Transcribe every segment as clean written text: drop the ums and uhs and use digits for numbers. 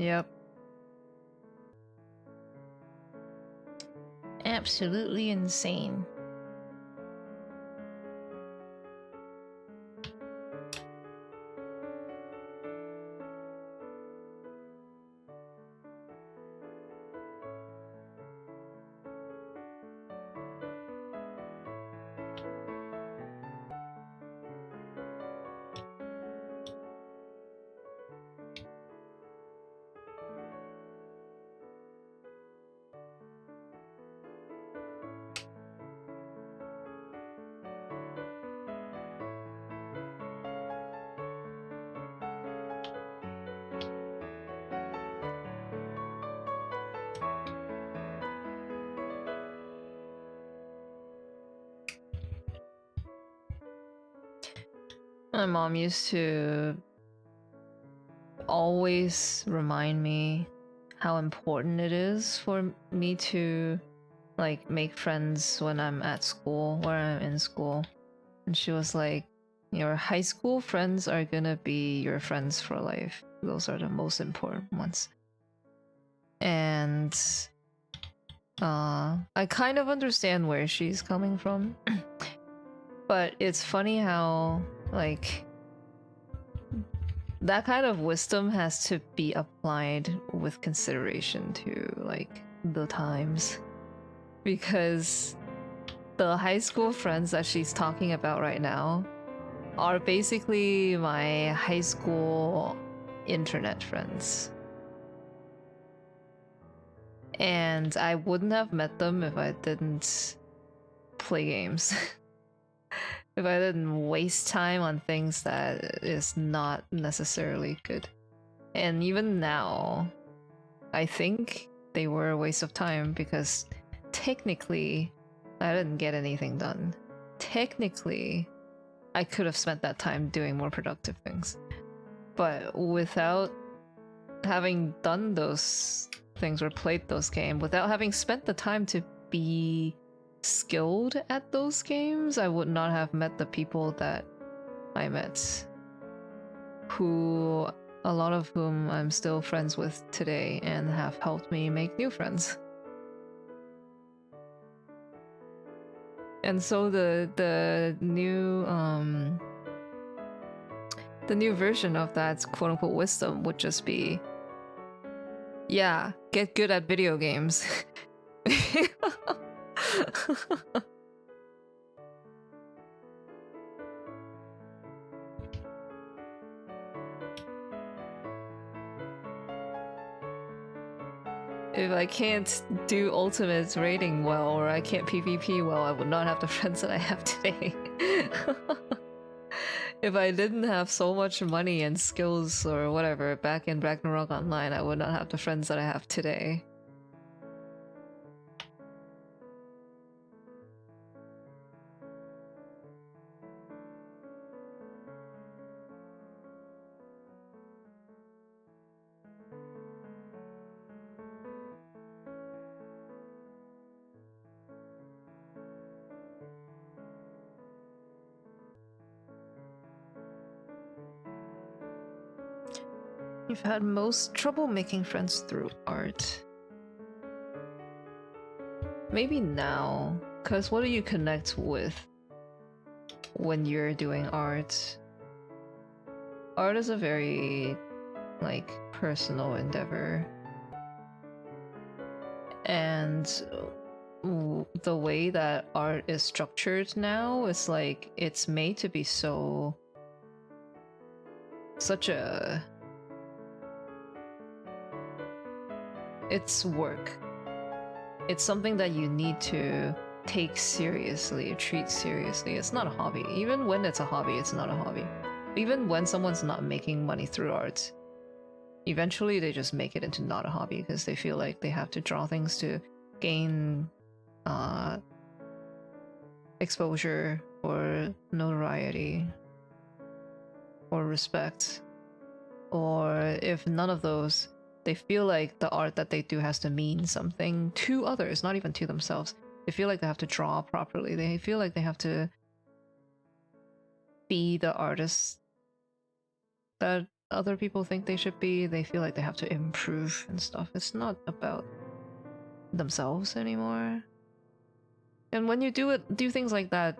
Yep. Absolutely insane. My mom used to always remind me how important it is for me to like make friends when I'm at school or I'm in school. And she was like, your high school friends are gonna be your friends for life. Those are the most important ones. And I kind of understand where she's coming from. But it's funny how like that kind of wisdom has to be applied with consideration to like the times, because the high school friends that she's talking about right now are basically my high school internet friends, and I wouldn't have met them if I didn't play games. If I didn't waste time on things that is not necessarily good. And even now, I think they were a waste of time because technically I didn't get anything done. Technically, I could have spent that time doing more productive things. But without having done those things or played those games, without having spent the time to be skilled at those games, I would not have met the people that I met, who a lot of whom I'm still friends with today and have helped me make new friends. And so the new version of that quote unquote wisdom would just be, yeah, get good at video games. If I can't do ultimate rating well, or I can't PvP well, I would not have the friends that I have today. If I didn't have so much money and skills or whatever back in Ragnarok Online, I would not have the friends that I have today. You've had most trouble making friends through art. Maybe now, because what do you connect with when you're doing art? Art is a very, like, personal endeavor. And the way that art is structured now is like, it's made to be such a... It's work. It's something that you need to take seriously, treat seriously. It's not a hobby. Even when it's a hobby, it's not a hobby. Even when someone's not making money through art, eventually they just make it into not a hobby because they feel like they have to draw things to gain exposure or notoriety or respect. Or if none of those, they feel like the art that they do has to mean something to others, not even to themselves. They feel like they have to draw properly. They feel like they have to be the artist that other people think they should be. They feel like they have to improve and stuff. It's not about themselves anymore. And when you do things like that,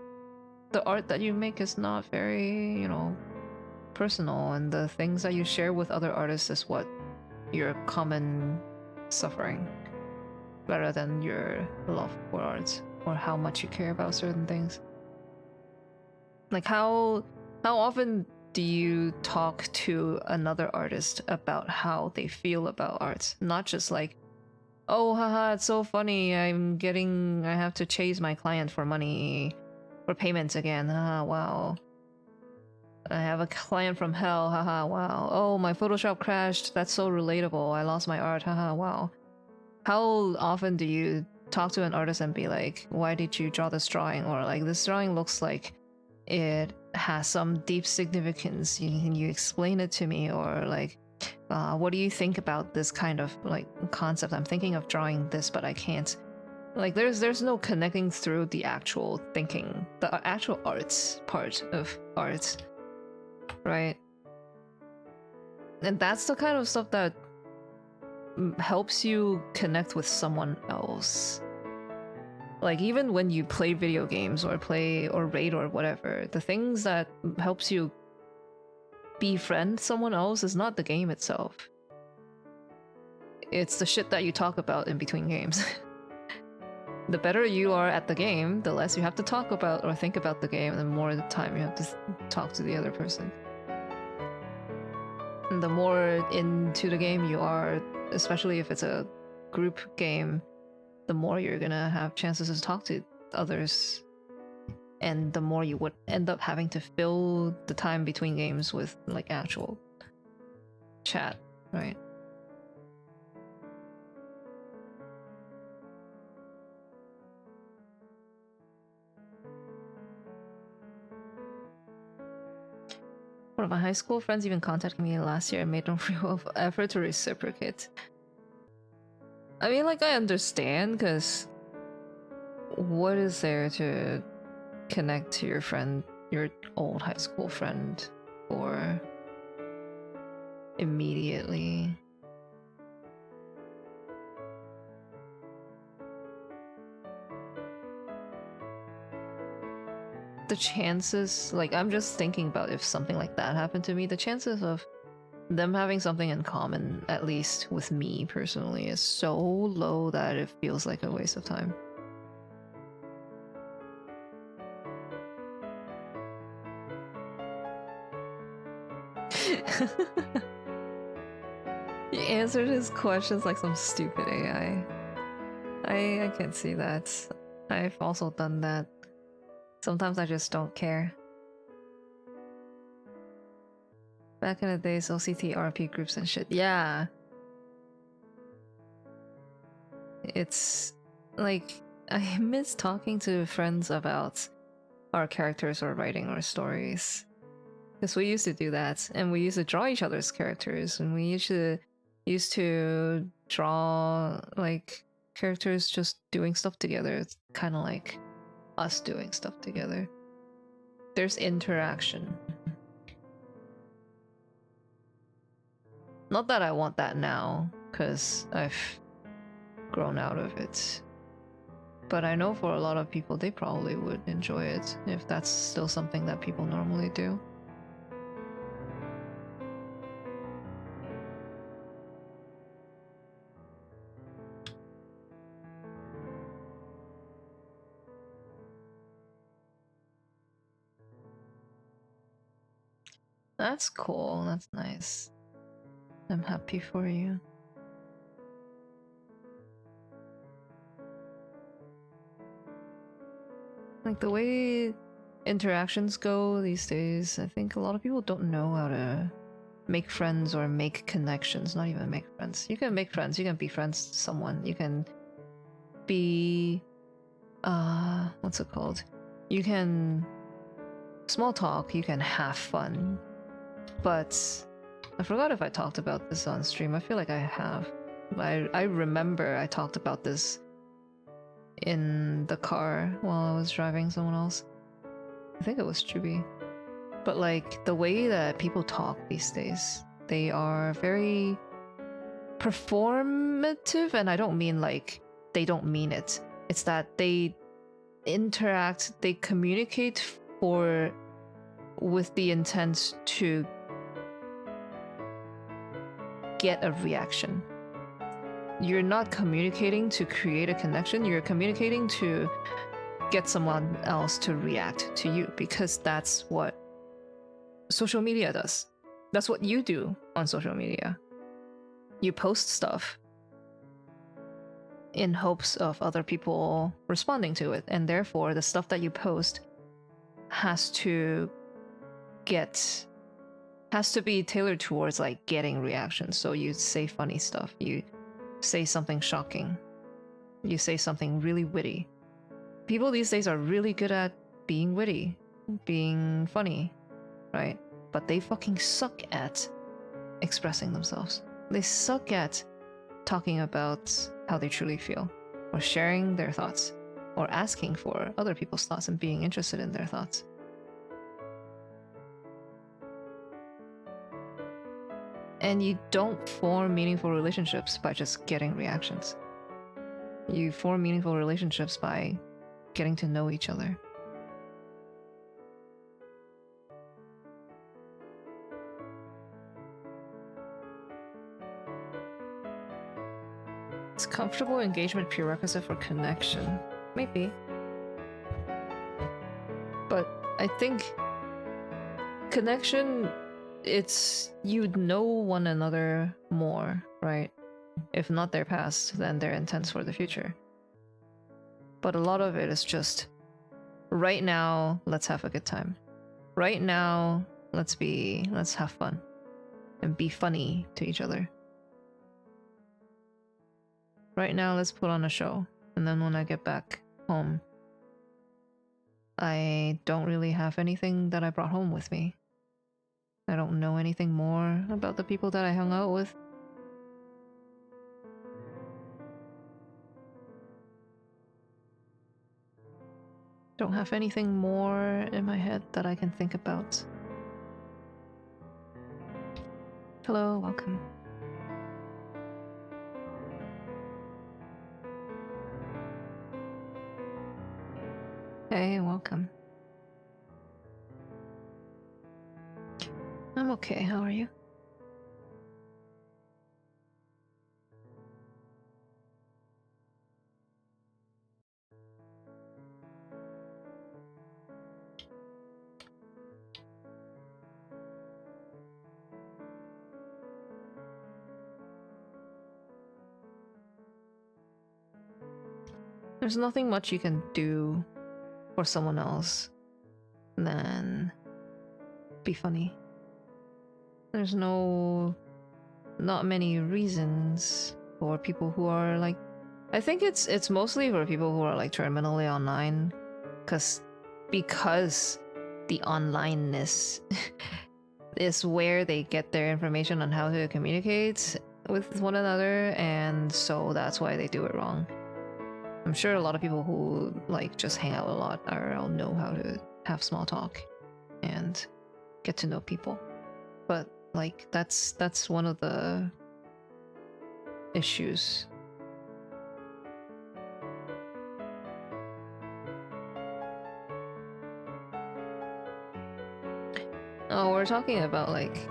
the art that you make is not very, you know, personal, and the things that you share with other artists is what your common suffering, rather than your love for art or how much you care about certain things. Like how often do you talk to another artist about how they feel about art? Not just like, oh haha, it's so funny, I have to chase my client for money, for payments again, haha, wow. I have a client from hell, haha, wow. Oh, my Photoshop crashed, that's so relatable, I lost my art, haha, wow. How often do you talk to an artist and be like, why did you draw this drawing? Or like, this drawing looks like it has some deep significance, can you explain it to me? Or like, what do you think about this kind of like concept? I'm thinking of drawing this, but I can't. Like, there's no connecting through the actual thinking, the actual arts part of art, right? And that's the kind of stuff that helps you connect with someone else. Like, even when you play video games or play or raid or whatever, the things that helps you befriend someone else is not the game itself. It's the shit that you talk about in between games. The better you are at the game, the less you have to talk about or think about the game, and the more the time you have to talk to the other person. And the more into the game you are, especially if it's a group game, the more you're gonna have chances to talk to others, and the more you would end up having to fill the time between games with like actual chat, right? One of my high school friends even contacted me last year and made no real effort to reciprocate. I mean, like, I understand, because what is there to connect to your friend, your old high school friend, for immediately? The chances, like, I'm just thinking about if something like that happened to me, the chances of them having something in common, at least with me personally, is so low that it feels like a waste of time. You answered his questions like some stupid AI. I can see that. I've also done that. Sometimes I just don't care. Back in the days, OCT RP groups and shit. Yeah. It's like, I miss talking to friends about our characters or writing our stories. Because we used to do that, and we used to draw each other's characters, and we used to draw like characters just doing stuff together. It's kind of like us doing stuff together. There's interaction. Not that I want that now, because I've grown out of it. But I know for a lot of people, they probably would enjoy it if that's still something that people normally do. That's cool, that's nice. I'm happy for you. Like, the way interactions go these days, I think a lot of people don't know how to make friends or make connections. Not even make friends. You can make friends, you can befriend someone, you can be what's it called? You can small talk, you can have fun. But I forgot if I talked about this on stream. I feel like I have. I remember I talked about this in the car while I was driving someone else. I think it was Chubi. But like, the way that people talk these days, They are very performative, and I don't mean like they don't mean it. It's that they interact, they communicate with the intent to get a reaction. You're not communicating to create a connection, you're communicating to get someone else to react to you, because that's what social media does. That's what you do on social media. You post stuff in hopes of other people responding to it, and therefore the stuff that you post has to be tailored towards like getting reactions. So you say funny stuff, you say something shocking, you say something really witty. People these days are really good at being witty, being funny, right? But they fucking suck at expressing themselves. They suck at talking about how they truly feel, or sharing their thoughts, or asking for other people's thoughts and being interested in their thoughts. And you don't form meaningful relationships by just getting reactions. You form meaningful relationships by getting to know each other. Is comfortable engagement prerequisite for connection? Maybe. But I think connection, it's you'd know one another more, right? If not their past, then their intents for the future. But a lot of it is just, right now, let's have a good time. Right now, let's have fun and be funny to each other. Right now, let's put on a show. And then when I get back home, I don't really have anything that I brought home with me. I don't know anything more about the people that I hung out with. Don't have anything more in my head that I can think about. Hello, welcome. Hey, welcome. I'm okay, how are you? There's nothing much you can do for someone else than be funny. There's not many reasons for people who are like, I think it's mostly for people who are like terminally online, because the onlineness is where they get their information on how to communicate with one another, and so that's why they do it wrong. I'm sure a lot of people who like just hang out a lot IRL know how to have small talk and get to know people, but like that's one of the issues. Oh, we're talking about like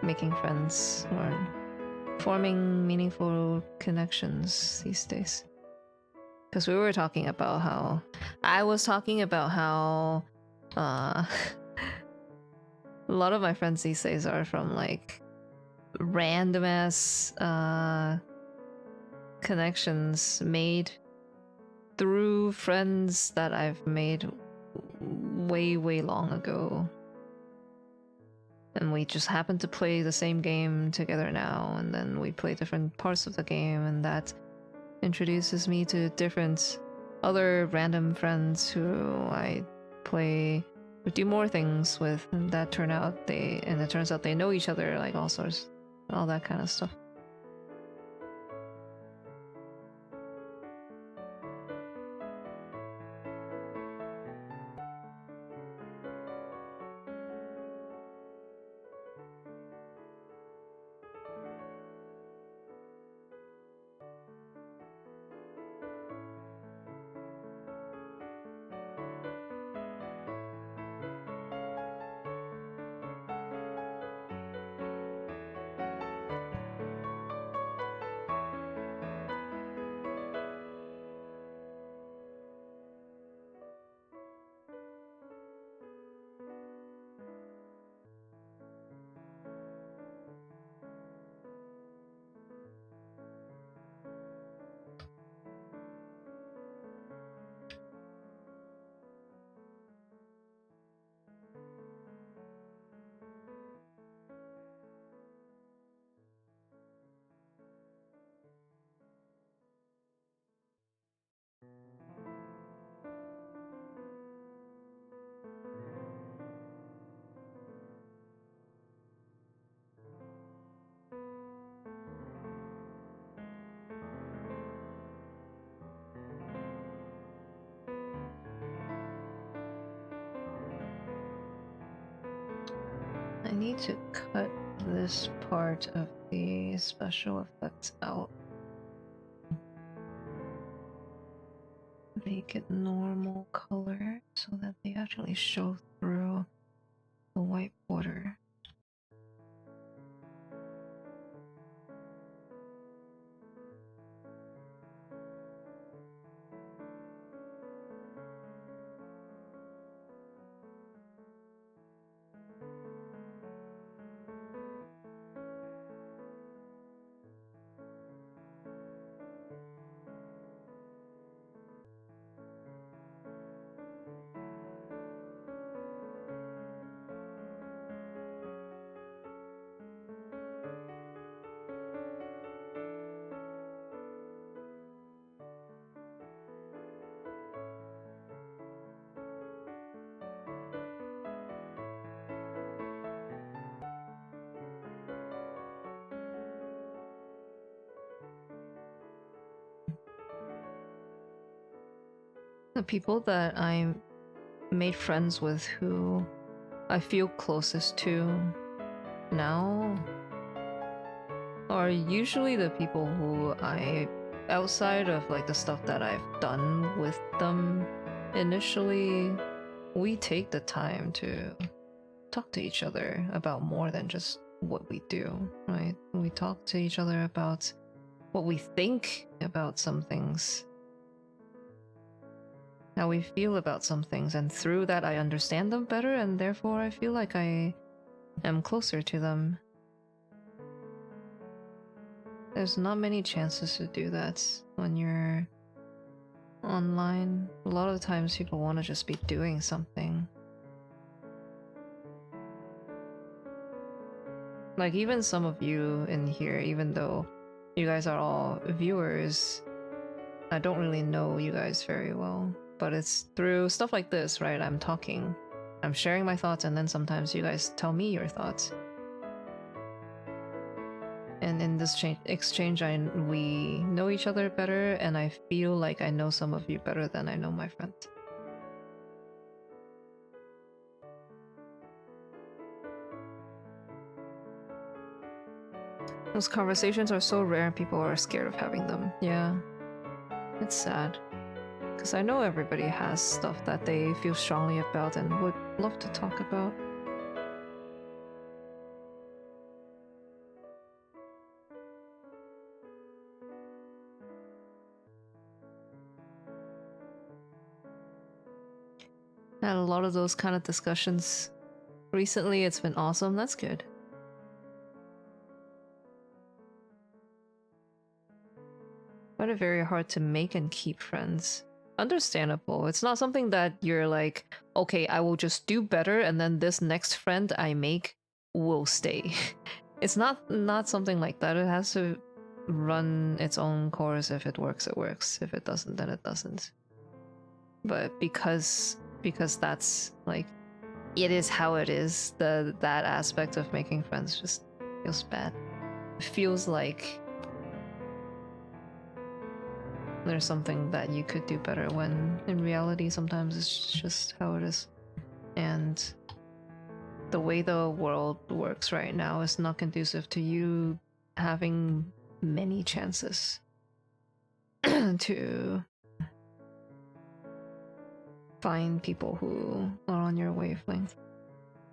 making friends or forming meaningful connections these days. Because we were talking about how I was talking about how a lot of my friends these days are from like random ass connections made through friends that I've made way long ago, and we just happen to play the same game together now, and then we play different parts of the game, and that introduces me to different other random friends who I play or do more things with, and it turns out they know each other, like all sorts, all that kind of stuff. I need to cut this part of the special effects out. Make it normal color so that they actually show through the white border. The people that I made friends with who I feel closest to now are usually the people who outside of like the stuff that I've done with them initially, we take the time to talk to each other about more than just what we do, right? We talk to each other about what we think about some things, how we feel about some things, and through that I understand them better, and therefore I feel like I am closer to them. There's not many chances to do that when you're online. A lot of times people want to just be doing something. Like even some of you in here, even though you guys are all viewers, I don't really know you guys very well. But it's through stuff like this, right? I'm talking, I'm sharing my thoughts, and then sometimes you guys tell me your thoughts. And in this exchange, we know each other better, and I feel like I know some of you better than I know my friends. Those conversations are so rare, and people are scared of having them. Yeah, it's sad. Because I know everybody has stuff that they feel strongly about and would love to talk about. Had a lot of those kind of discussions recently. It's been awesome. That's good. Find it very hard to make and keep friends. Understandable. It's not something that you're like, okay, I will just do better, and then this next friend I make will stay. It's not something like that. It has to run its own course. If it works, it works. If it doesn't, then it doesn't. But because that's like, it is how it is, that aspect of making friends just feels bad. It feels like there's something that you could do better, when in reality sometimes it's just how it is. And the way the world works right now is not conducive to you having many chances to find people who are on your wavelength.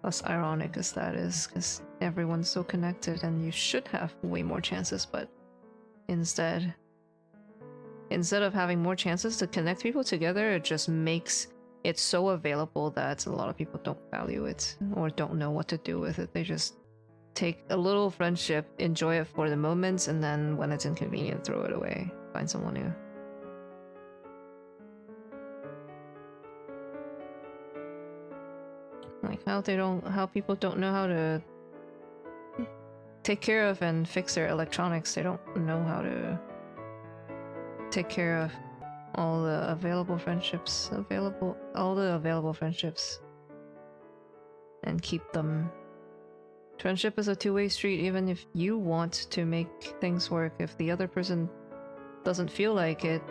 As ironic as that is, because everyone's so connected and you should have way more chances, but instead of having more chances to connect people together, it just makes it so available that a lot of people don't value it or don't know what to do with it. They just take a little friendship, enjoy it for the moment, and then when it's inconvenient, throw it away, find someone new. Like how people don't know how to take care of and fix their electronics. They don't know how to take care of all the available friendships, and keep them. Friendship is a two-way street. Even if you want to make things work, if the other person doesn't feel like it,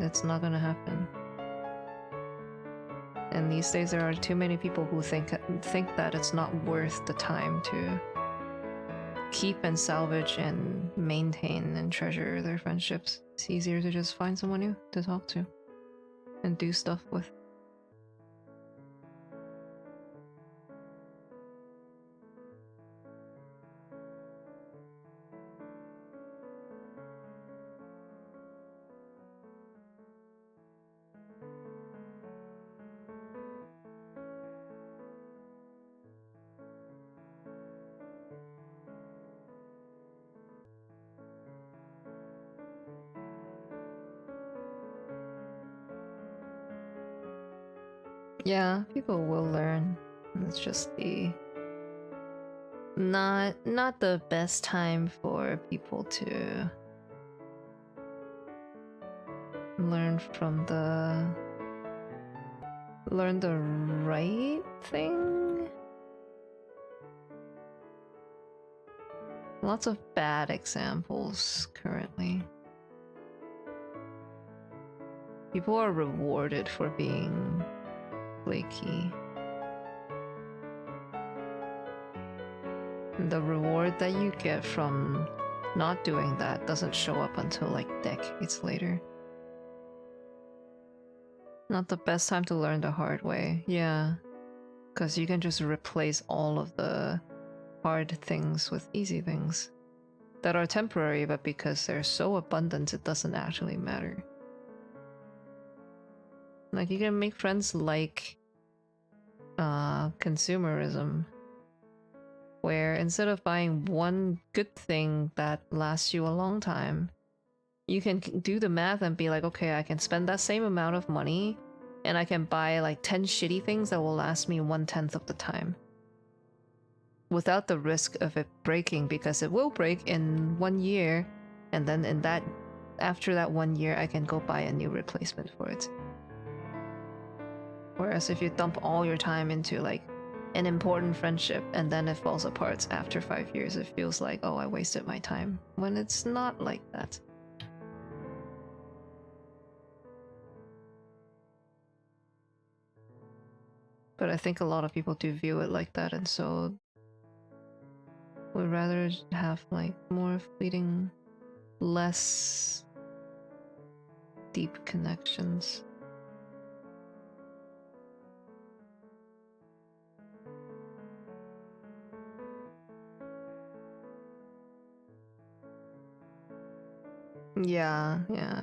it's not gonna happen. And these days there are too many people who think that it's not worth the time to keep and salvage and maintain and treasure their friendships. It's easier to just find someone new to talk to and do stuff with. Yeah, people will learn. It's just not the best time for people to learn the right thing. Lots of bad examples currently. People are rewarded for being flaky. The reward that you get from not doing that doesn't show up until like decades later. Not the best time to learn the hard way. Yeah, because you can just replace all of the hard things with easy things that are temporary, but because they're so abundant, it doesn't actually matter. Like, you can make friends like consumerism, where instead of buying one good thing that lasts you a long time, you can do the math and be like, okay, I can spend that same amount of money and I can buy like 10 shitty things that will last me 1/10 of the time without the risk of it breaking, because it will break in 1 year, and then after that 1 year I can go buy a new replacement for it. Whereas if you dump all your time into like an important friendship and then it falls apart after 5 years, it feels like, oh, I wasted my time, when it's not like that. But I think a lot of people do view it like that, and so would rather have like more fleeting, less deep connections. Yeah,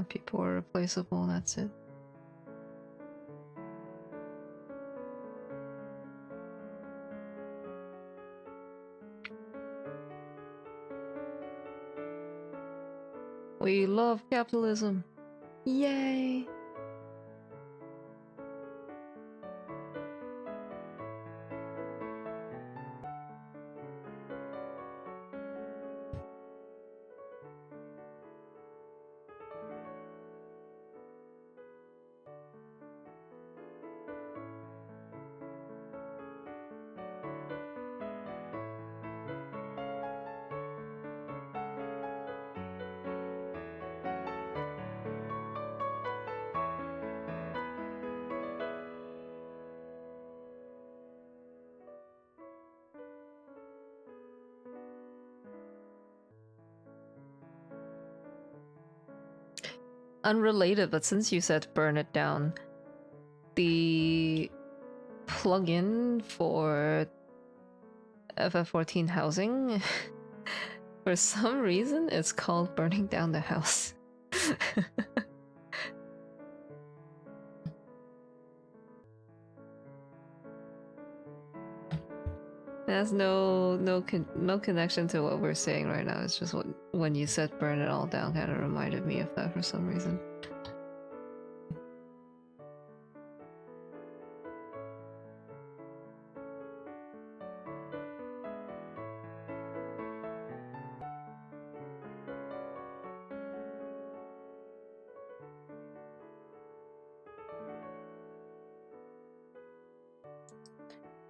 people are replaceable, that's it. We love capitalism. Yay! Unrelated, but since you said burn it down, the plugin for FF14 housing, for some reason, it's called burning down the house. It has no connection to what we're saying right now. It's just when you said burn it all down, kind of reminded me of that for some reason.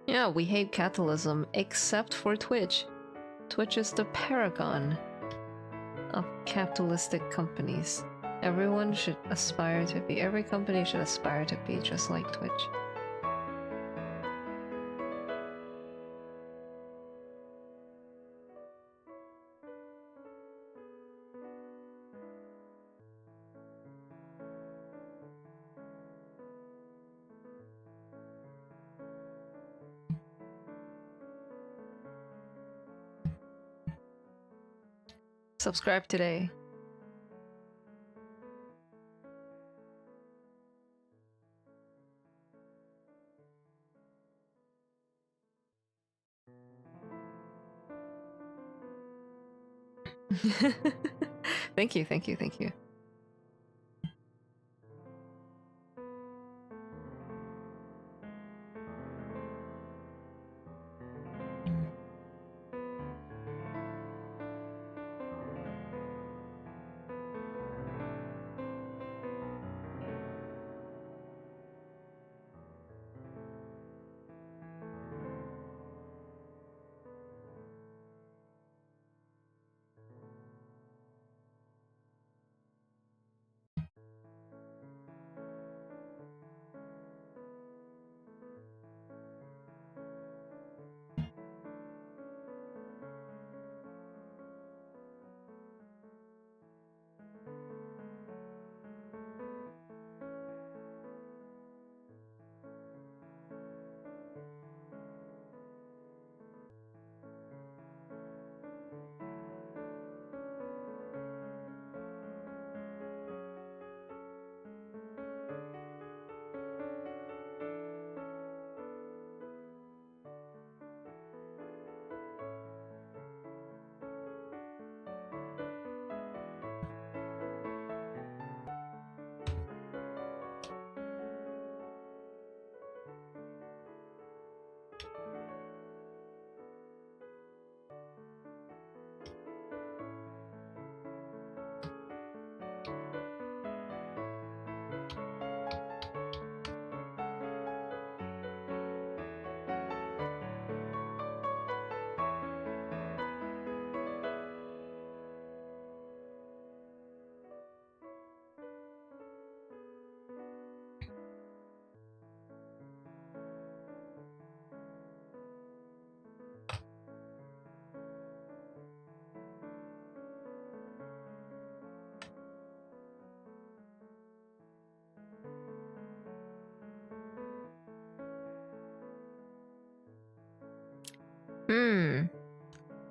Yeah, we hate capitalism, except for Twitch. Twitch is the paragon of capitalistic companies. Every company should aspire to be just like Twitch. Subscribe today. Thank you, thank you, thank you.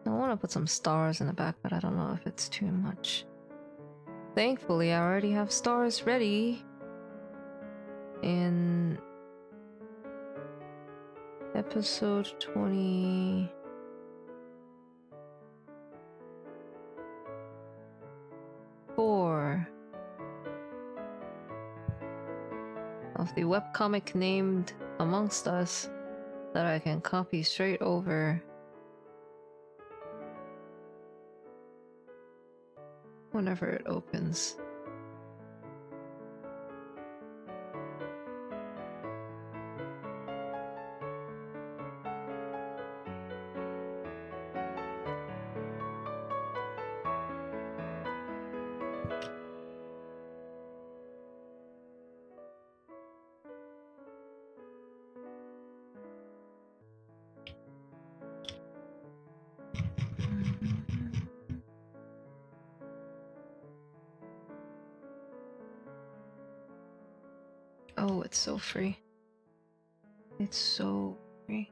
I want to put some stars in the back, but I don't know if it's too much. Thankfully, I already have stars ready in episode 24 of the webcomic named Amongst Us that I can copy straight over whenever it opens. Oh, it's so free. It's so free.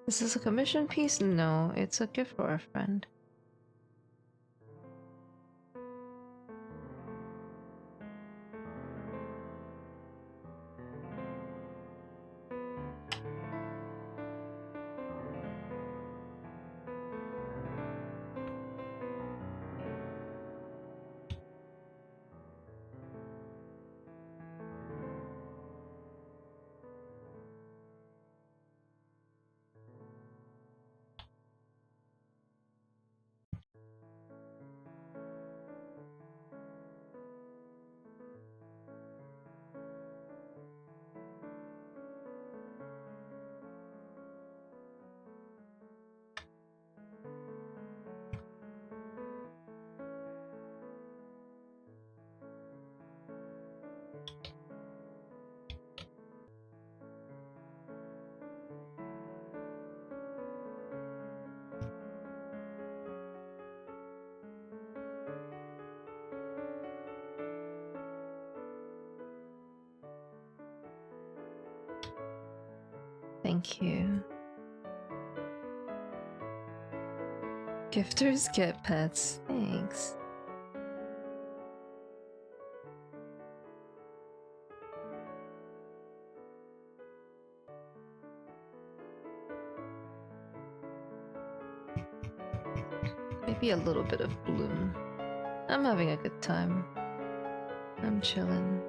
Is this a commission piece? No, it's a gift for a friend. Thank you. Gifters get pets. Thanks. Maybe a little bit of bloom. I'm having a good time. I'm chilling.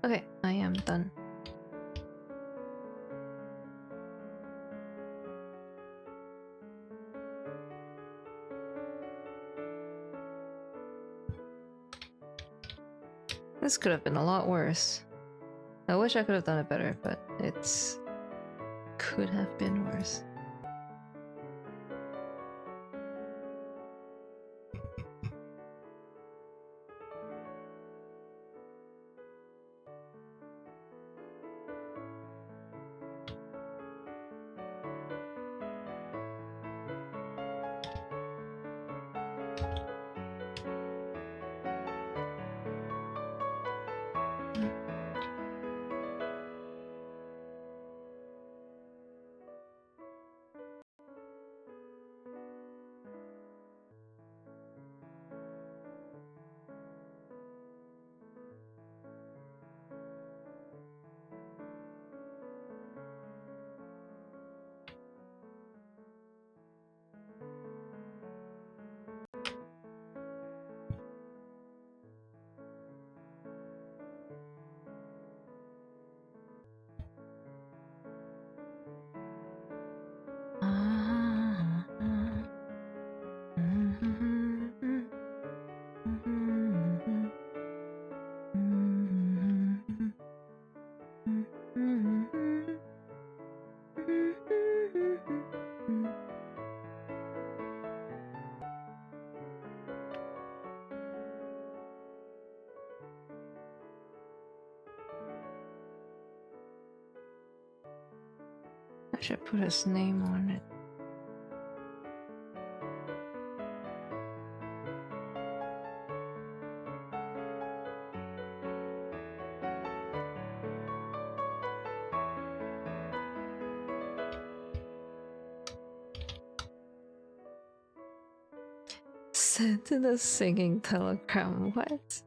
Okay, I am done. This could have been a lot worse. I wish I could have done it better, but it's could have been worse. I should put his name on it. Sent in a singing telegram. What?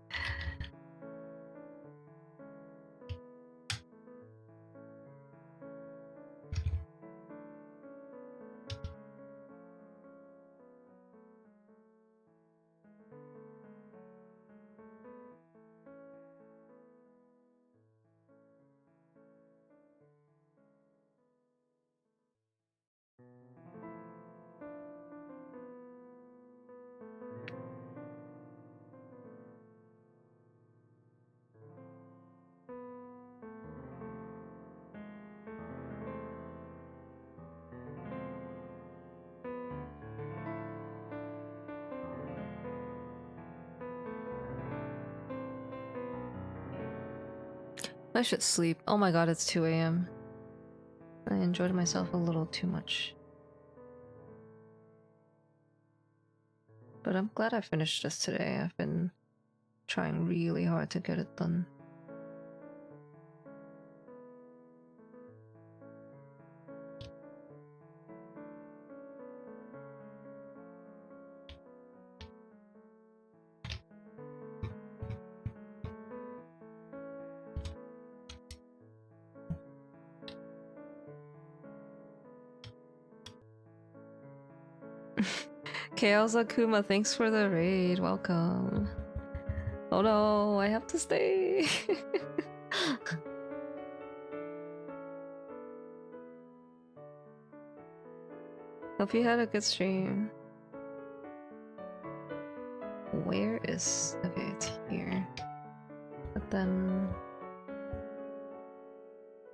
I should sleep. Oh my god, it's 2 a.m. I enjoyed myself a little too much. But I'm glad I finished this today. I've been trying really hard to get it done. Chaos Akuma, thanks for the raid. Welcome. Oh no, I have to stay. Hope you had a good stream. Where is... okay, it's here. But then...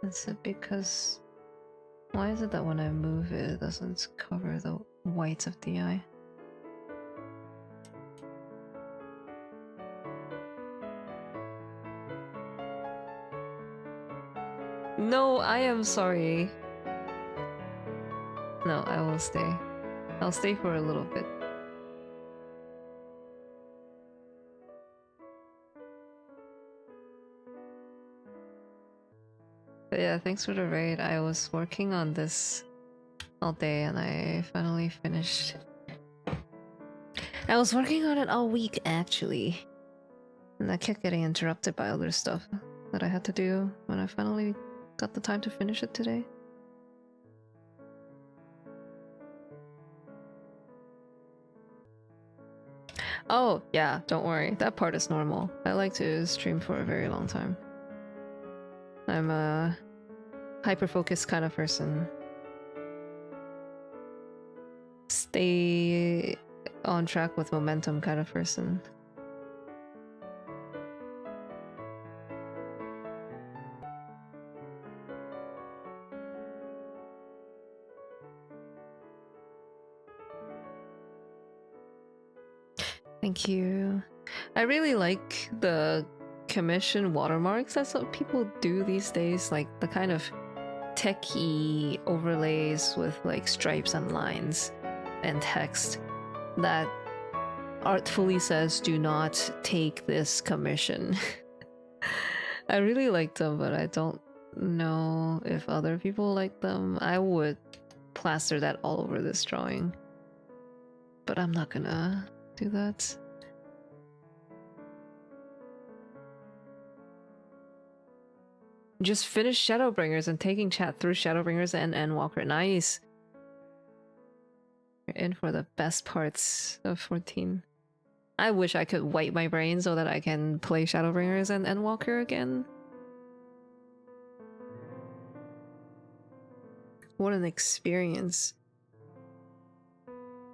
is it because... why is it that when I move it, it doesn't cover the whites of the eye? No, I am sorry. No, I will stay. I'll stay for a little bit. But yeah, thanks for the raid. I was working on this all day and I finally finished. I was working on it all week actually. And I kept getting interrupted by other stuff that I had to do when I finally got the time to finish it today. Oh, yeah, don't worry. That part is normal. I like to stream for a very long time. I'm a hyper-focused kind of person. Stay on track with momentum kind of person. Thank you. I really like the commission watermarks. That's what people do these days, like the kind of techie overlays with like stripes and lines and text that artfully says do not take this commission. I really like them, but I don't know if other people like them. I would plaster that all over this drawing, but I'm not gonna do that. Just finish Shadowbringers and taking chat through Shadowbringers and Endwalker. Nice. You're in for the best parts of 14. I wish I could wipe my brain so that I can play Shadowbringers and Endwalker again. What an experience.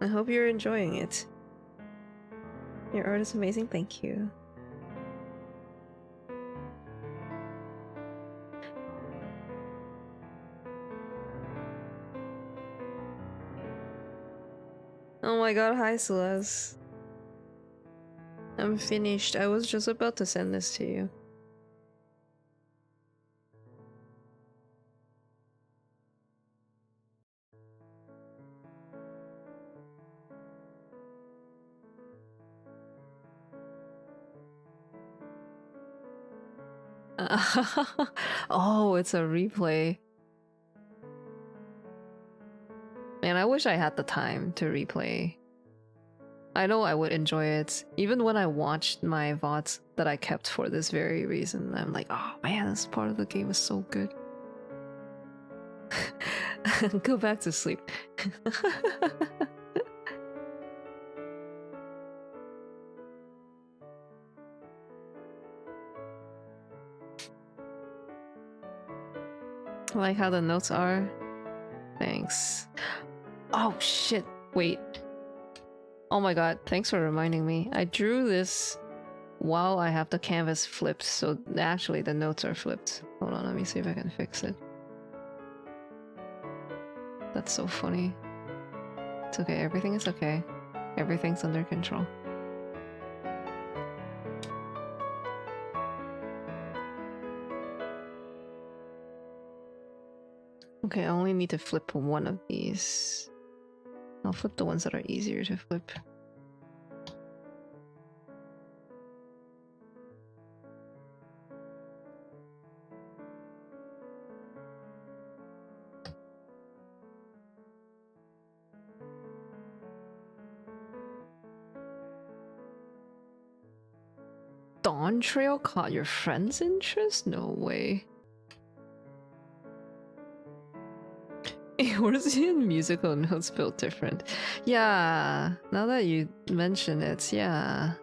I hope you're enjoying it. Your art is amazing, thank you. Oh my god, hi Celeste. I'm finished. I was just about to send this to you. Oh, it's a replay. Man, I wish I had the time to replay. I know I would enjoy it. Even when I watched my VODs that I kept for this very reason, I'm like, oh man, this part of the game is so good. Go back to sleep. I like how the notes are. Thanks. Oh shit, wait. Oh my god, thanks for reminding me. I drew this while I have the canvas flipped, so actually the notes are flipped. Hold on, let me see if I can fix it. That's so funny. It's okay, everything is okay. Everything's under control. Okay, I only need to flip one of these. I'll flip the ones that are easier to flip. Dawn Trail caught your friend's interest? No way. Eorzean musical notes built different. Yeah, now that you mention it, yeah.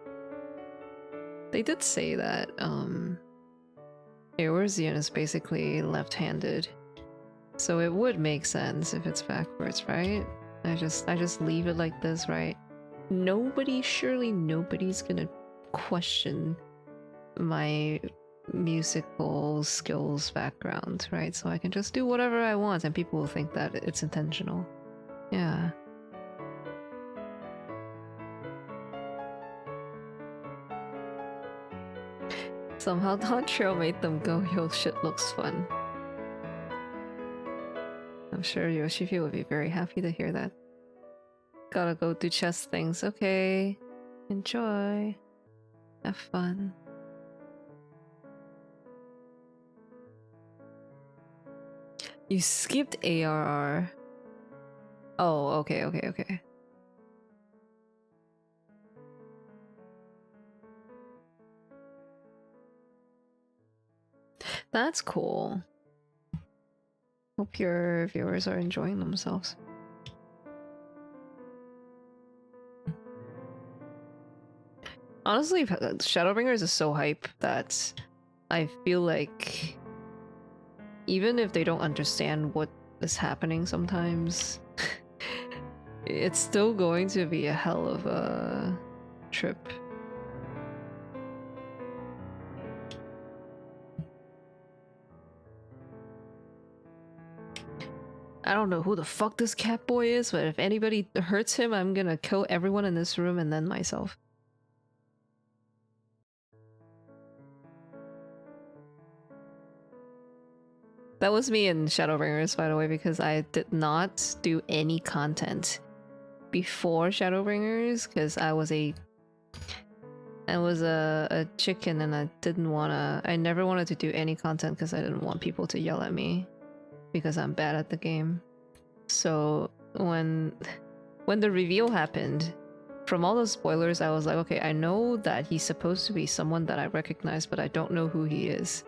They did say that Eorzean is basically left-handed. So it would make sense if it's backwards, right? I just leave it like this, right? Surely nobody's gonna question my musical skills background, right? So I can just do whatever I want and people will think that it's intentional. Yeah. Somehow Dawn Trail made them go, yo, shit looks fun. I'm sure Yoshifi would be very happy to hear that. Gotta go do chess things. Okay. Enjoy. Have fun. You skipped ARR. Oh, okay. That's cool. Hope your viewers are enjoying themselves. Honestly, Shadowbringers is so hype that I feel like even if they don't understand what is happening sometimes, it's still going to be a hell of a trip. I don't know who the fuck this cat boy is, but if anybody hurts him, I'm gonna kill everyone in this room and then myself. That was me in Shadowbringers, by the way, because I did not do any content before Shadowbringers, because I was a chicken and I never wanted to do any content because I didn't want people to yell at me because I'm bad at the game. So when the reveal happened, from all those spoilers, I was like, okay, I know that he's supposed to be someone that I recognize, but I don't know who he is.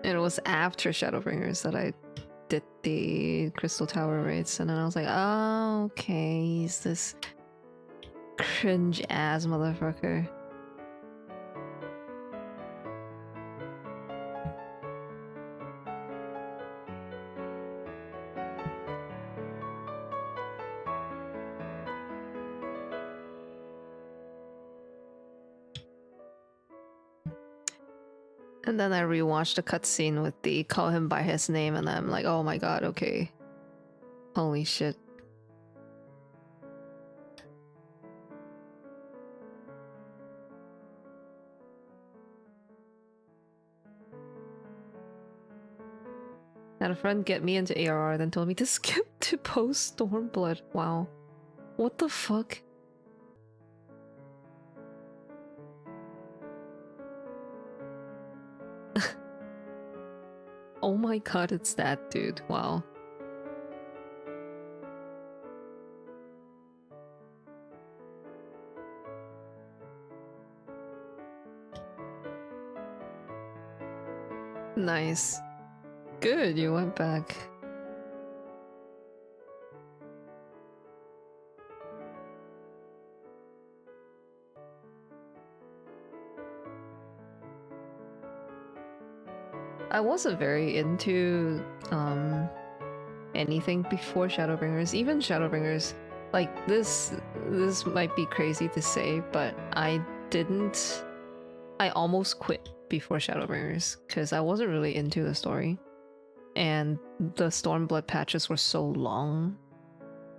It was after Shadowbringers that I did the Crystal Tower raids, and then I was like, oh, okay, he's this cringe-ass motherfucker. And then I rewatched the cutscene with the call him by his name, and I'm like, oh my god, okay. Holy shit. Had a friend get me into ARR, then told me to skip to post Stormblood. Wow. What the fuck? Oh my god, it's that dude. Wow. Nice. Good, you went back. I wasn't very into anything before Shadowbringers. Even Shadowbringers, like this might be crazy to say, but I almost quit before Shadowbringers because I wasn't really into the story. And the Stormblood patches were so long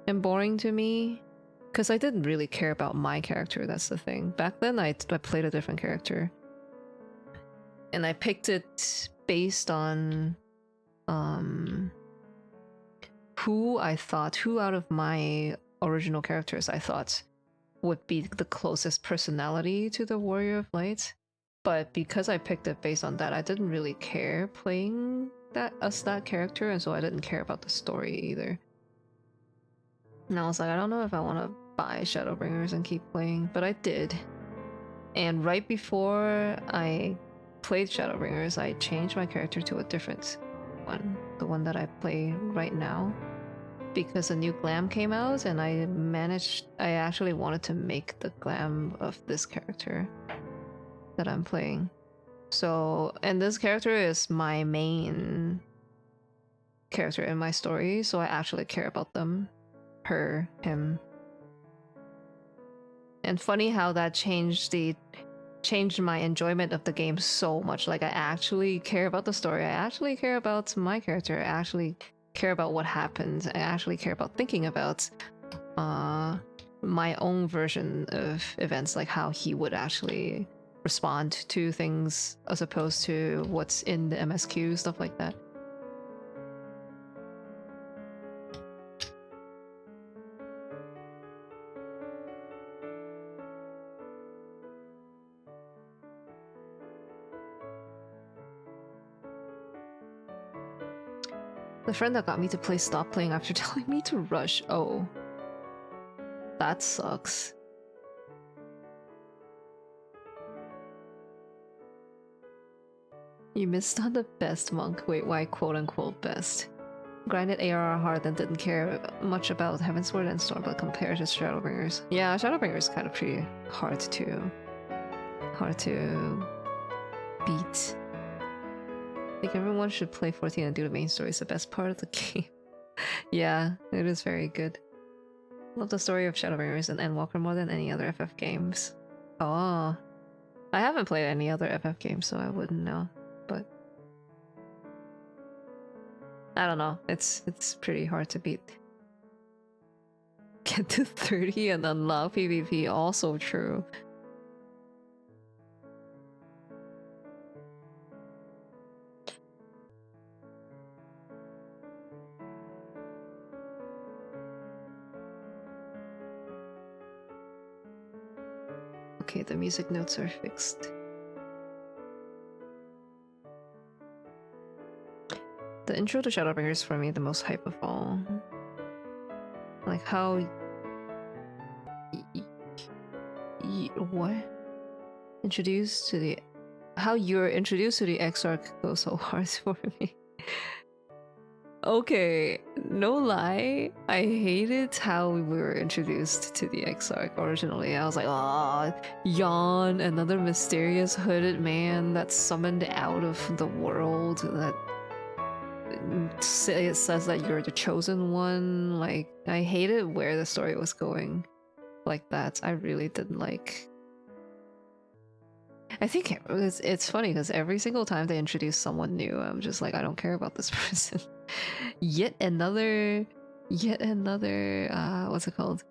and boring to me because I didn't really care about my character. That's the thing. Back then I played a different character and I picked it based on who out of my original characters I thought would be the closest personality to the Warrior of Light. But because I picked it based on that, I didn't really care playing that character, and so I didn't care about the story either. And I was like, I don't know if I want to buy Shadowbringers and keep playing, but I did. And right before I played Shadowbringers, I changed my character to a different one, the one that I play right now, because a new glam came out, and I actually wanted to make the glam of this character that I'm playing. So, and this character is my main character in my story, so I actually care about them. Her, him. And funny how that changed my enjoyment of the game so much. Like, I actually care about the story. I actually care about my character. I actually care about what happened. I actually care about thinking about my own version of events, like how he would actually respond to things as opposed to what's in the MSQ, stuff like that. The friend that got me to play stopped playing after telling me to rush. Oh. That sucks. You missed on the best monk. Wait, why quote unquote best? Grinded ARR hard and didn't care much about Heavensward and Stormblood compared to Shadowbringers. Yeah, Shadowbringers is kind of pretty hard to beat. I think everyone should play 14 and do the main story. It's the best part of the game. Yeah, it is very good. Love the story of Shadowbringers and Endwalker more than any other FF games. Oh, I haven't played any other FF games, so I wouldn't know. But I don't know. It's pretty hard to beat. Get to 30 and unlock PvP. Also true. Okay, the music notes are fixed. The intro to Shadowbringers is for me the most hype of all. Like how... what? Introduced to the... How you're introduced to the Exarch goes so hard for me. Okay, no lie, I hated how we were introduced to the Exarch originally. I was like, ah, yawn, another mysterious hooded man that's summoned out of the world that it says that you're the chosen one. Like, I hated where the story was going like that. I really didn't like. I think it's funny because every single time they introduce someone new, I'm just like, I don't care about this person. Yet another what's it called?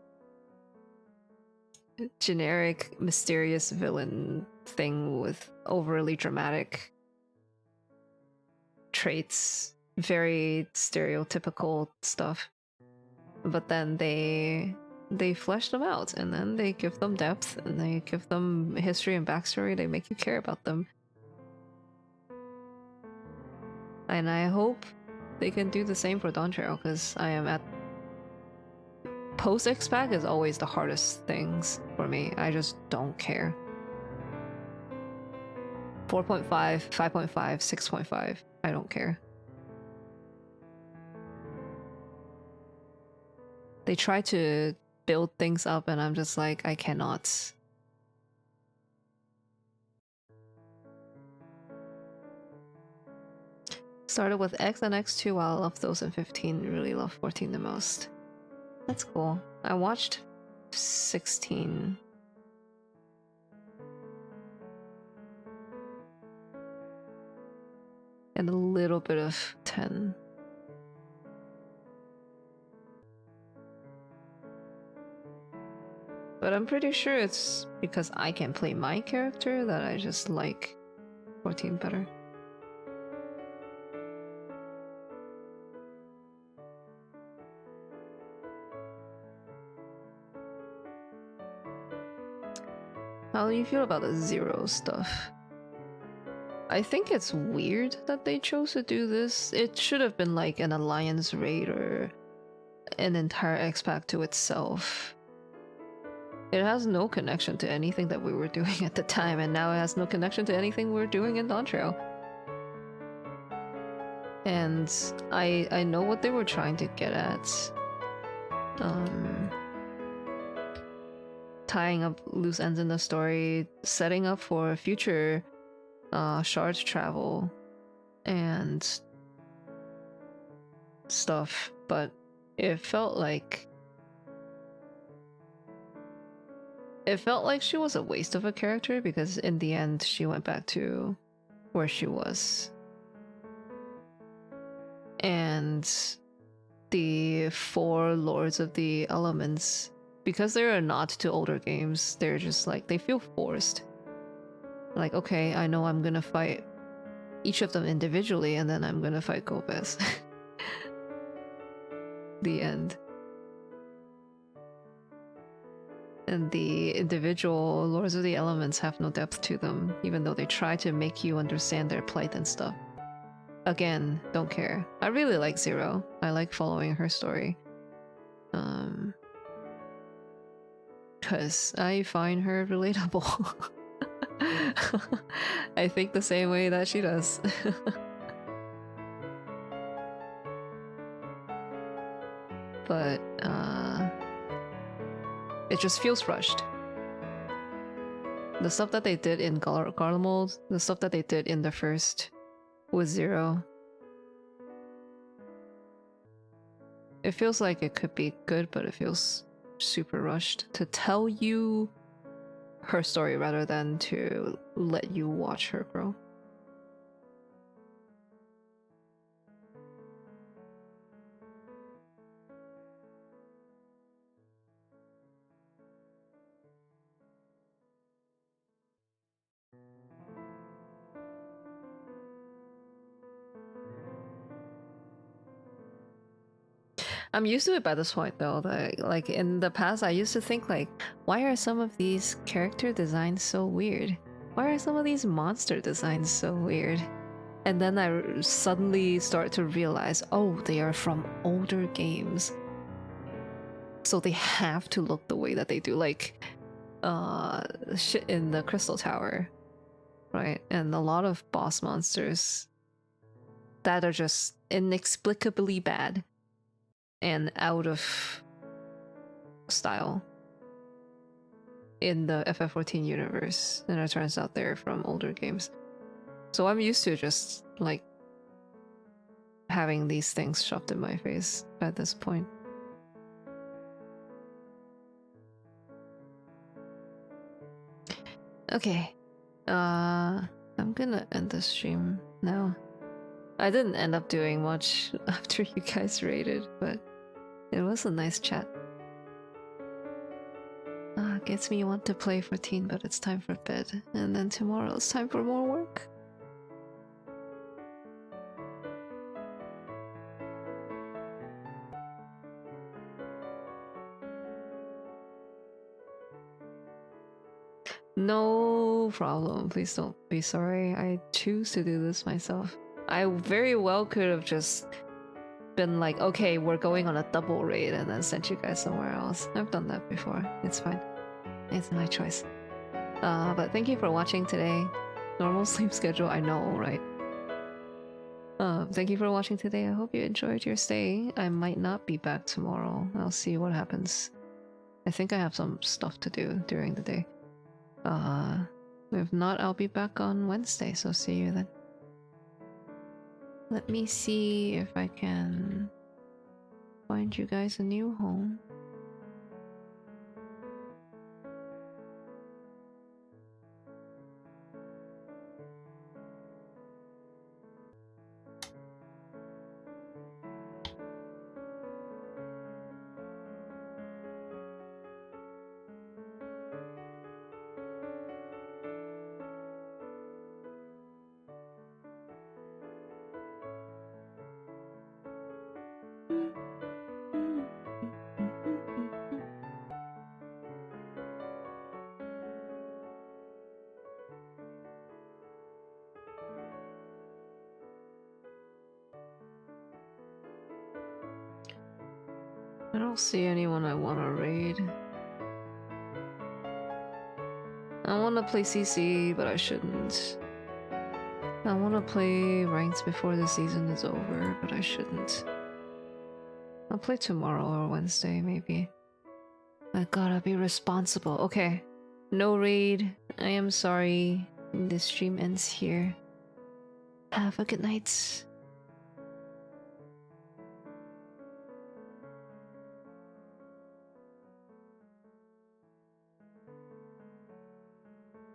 Generic mysterious villain thing with overly dramatic traits very stereotypical stuff. But then they flesh them out, and then they give them depth, and they give them history and backstory. They make you care about them. And I hope they can do the same for Dawn Trail, because I am at post-expac is always the hardest things for me. I just don't care. 4.5, 5.5, 6.5. I don't care. They try to build things up, and I'm just like, I cannot. Started with X and X2 while I loved those in 15. Really love 14 the most. That's cool. I watched 16. And a little bit of 10. But I'm pretty sure it's because I can play my character that I just like 14 better. How do you feel about the Zero stuff? I think it's weird that they chose to do this. It should have been like an alliance raid or an entire expac to itself. It has no connection to anything that we were doing at the time, and now it has no connection to anything we're doing in Dawn Trail. And I know what they were trying to get at. Tying up loose ends in the story, setting up for future shard travel and stuff, but it felt like she was a waste of a character, because in the end she went back to where she was. And the 4 Lords of the Elements, because they're a nod to older games, they're just like, they feel forced. Like, okay, I know I'm gonna fight each of them individually, and then I'm gonna fight Gomez. The end. And the individual Lords of the Elements have no depth to them, even though they try to make you understand their plight and stuff. Again, don't care. I really like Zero. I like following her story. Because I find her relatable. I think the same way that she does. But it just feels rushed. The stuff that they did in Garlemald, the stuff that they did in the first with Zero, it feels like it could be good, but it feels super rushed to tell you her story rather than to let you watch her grow. I'm used to it by this point though. Like in the past I used to think like, why are some of these character designs so weird? Why are some of these monster designs so weird? And then I suddenly start to realize, oh, they are from older games. So they have to look the way that they do, like shit in the Crystal Tower, right? And a lot of boss monsters that are just inexplicably bad and out of style in the FF14 universe, and it turns out they're from older games. So I'm used to just like having these things shoved in my face at this point. Okay, I'm gonna end the stream now. I didn't end up doing much after you guys raided, but it was a nice chat. Gets me want to play 14, but it's time for bed. And then tomorrow it's time for more work. No problem. Please don't be sorry. I choose to do this myself. I very well could have just been like, okay, we're going on a double raid and then sent you guys somewhere else. I've done that before. It's fine. It's my choice. But thank you for watching today. Normal sleep schedule, I know, right? Thank you for watching today. I hope you enjoyed your stay. I might not be back tomorrow. I'll see what happens. I think I have some stuff to do during the day. If not, I'll be back on Wednesday, so see you then. Let me see if I can find you guys a new home. I don't see anyone I want to raid. I want to play CC, but I shouldn't. I want to play ranks before the season is over, but I shouldn't. I'll play tomorrow or Wednesday, maybe. I gotta be responsible. Okay. No raid. I am sorry. This stream ends here. Have a good night.